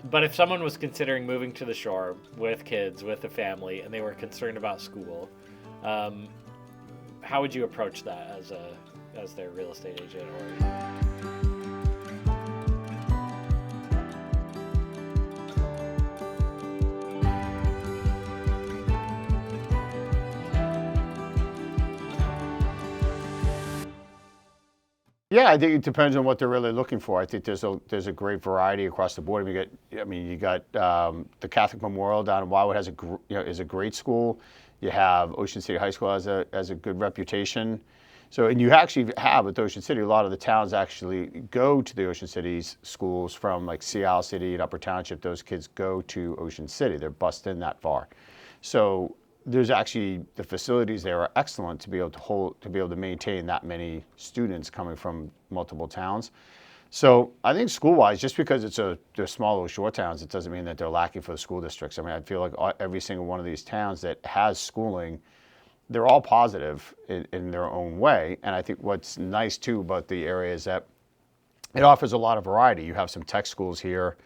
But if someone was considering moving to the shore with kids, with a family, and they were concerned about school, um, how would you approach that as their real estate agent? Or Yeah, I think it depends on what they're really looking for. I think there's a great variety across the board. You got the Catholic Memorial down in Wildwood is a great school. You have Ocean City High School has a good reputation. So, and you actually have with Ocean City, a lot of the towns actually go to the Ocean City's schools from like Seattle City and Upper Township. Those kids go to Ocean City. They're bused in that far. So there's actually the facilities there are excellent to be able to maintain that many students coming from multiple towns. So I think school-wise, just because they're small little shore towns, it doesn't mean that they're lacking for the school districts. I mean, I feel like every single one of these towns that has schooling, they're all positive in their own way. And I think what's nice too about the area is that it offers a lot of variety. You have some tech schools here,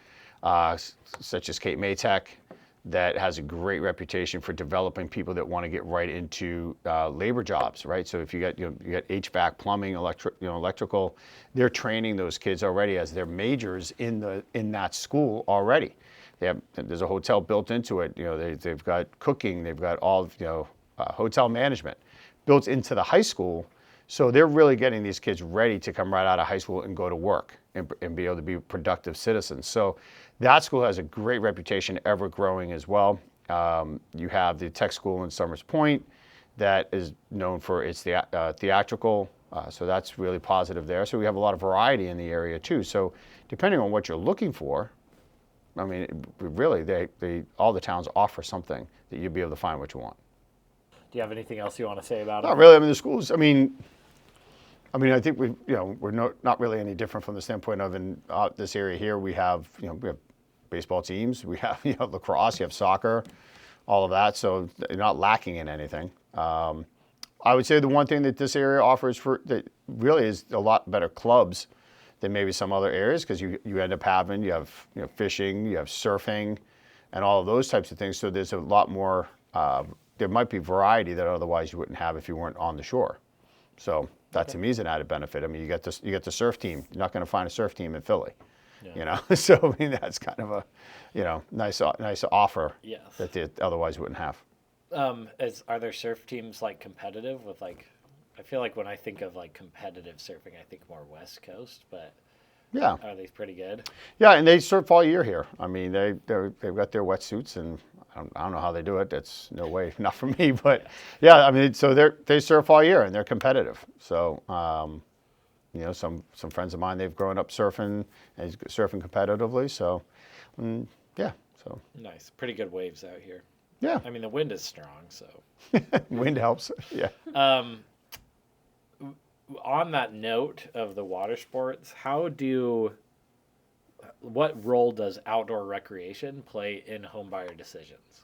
such as Cape May Tech, that has a great reputation for developing people that want to get right into labor jobs, right? So if you got HVAC, plumbing, electrical, they're training those kids already as their majors in that school already. There's a hotel built into it. They've got cooking, they've got all hotel management built into the high school. So they're really getting these kids ready to come right out of high school and go to work and be able to be productive citizens. So that school has a great reputation, ever growing as well. You have the tech school in Summers Point that is known for its theatrical, so that's really positive there. So we have a lot of variety in the area too. So depending on what you're looking for, I mean, really, all the towns offer something that you'll be able to find what you want. do you have anything else you want to say about Not it? really. I mean, the schools. I think we're not really any different from the standpoint of in this area here. We have baseball teams, we have lacrosse, you have soccer, all of that. So you're not lacking in anything. I would say the one thing that this area offers that really is a lot better clubs than maybe some other areas, because you end up having you have fishing, you have surfing, and all of those types of things. So there's a lot more. There might be variety that otherwise you wouldn't have if you weren't on the shore. So that to me is an added benefit. I mean, you get the surf team. You're not going to find a surf team in Philly. Yeah. So I mean, that's kind of a nice offer Yes. that they otherwise wouldn't have. Are there surf teams like competitive with like? I feel like when I think of like competitive surfing, I think more West Coast, but Yeah, are they pretty good? yeah, and they surf all year here. I mean, they've got their wetsuits, and I don't know how they do it. That's no way, not for me. But yeah, I mean, so they surf all year and they're competitive. So some friends of mine, they've grown up surfing and surfing competitively. So yeah, so Nice, pretty good waves out here. yeah, I mean, the wind is strong, so. wind helps. Yeah. On that note of the water sports, what role does outdoor recreation play in home buyer decisions?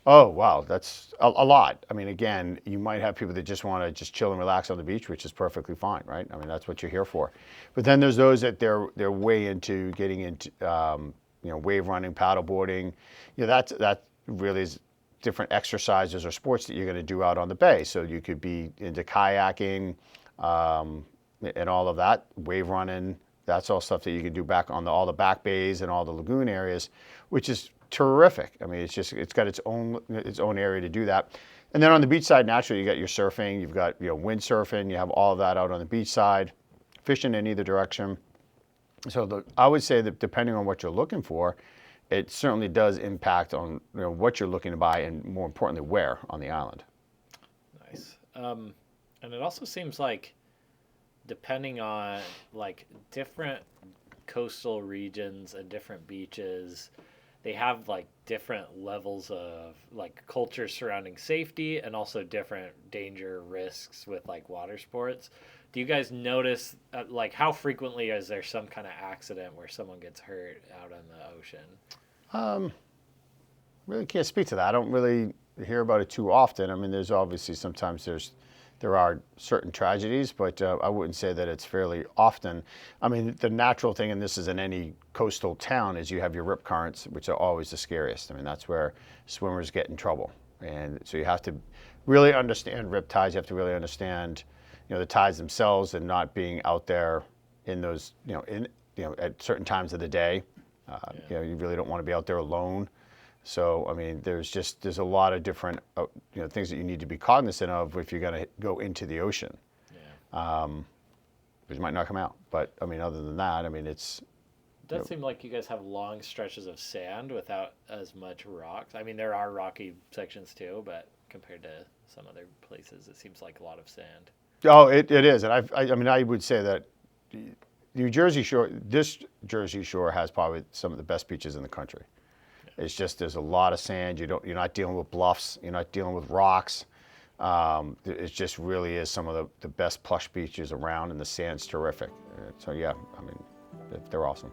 Oh, wow, that's a lot. I mean, again, you might have people that just want to just chill and relax on the beach, which is perfectly fine, right? I mean, that's what you're here for. But then there's those that they're way into getting into, wave running, paddle boarding. That really is different exercises or sports that you're going to do out on the bay. So you could be into kayaking, and all of that, wave running. That's all stuff that you can do back on all the back bays and all the lagoon areas, which is terrific. I mean, it's got its own area to do that. And then on the beach side, naturally, you got your surfing, you've got windsurfing, you have all of that out on the beach side, fishing in either direction. So I would say that depending on what you're looking for, it certainly does impact on what you're looking to buy, and more importantly, where on the island. Nice. And it also seems like depending on like different coastal regions and different beaches, they have like different levels of like culture surrounding safety and also different danger risks with like water sports. Do you guys notice like how frequently is there some kind of accident where someone gets hurt out on the ocean? Really can't speak to that. I don't really hear about it too often. I mean, there's obviously sometimes there's there are certain tragedies, but I wouldn't say that it's fairly often. I mean, the natural thing, and this is in any coastal town, is you have your rip currents, which are always the scariest. I mean, that's where swimmers get in trouble. And so you have to really understand rip tides. You have to really understand, the tides themselves, and not being out there in those, at certain times of the day. You really don't want to be out there alone. So, I mean, there's a lot of different, things that you need to be cognizant of if you're going to go into the ocean. Yeah. Because you might not come out. But, I mean, other than that, I mean, it's... It does seem like you guys have long stretches of sand without as much rocks. I mean, there are rocky sections too, but compared to some other places, it seems like a lot of sand. Oh, it is. And I mean, I would say that New Jersey Shore, this Jersey Shore has probably some of the best beaches in the country. Yeah. It's just, there's a lot of sand. You're not dealing with bluffs. You're not dealing with rocks. It just really is some of the best plush beaches around, and the sand's terrific. So yeah, I mean, they're awesome.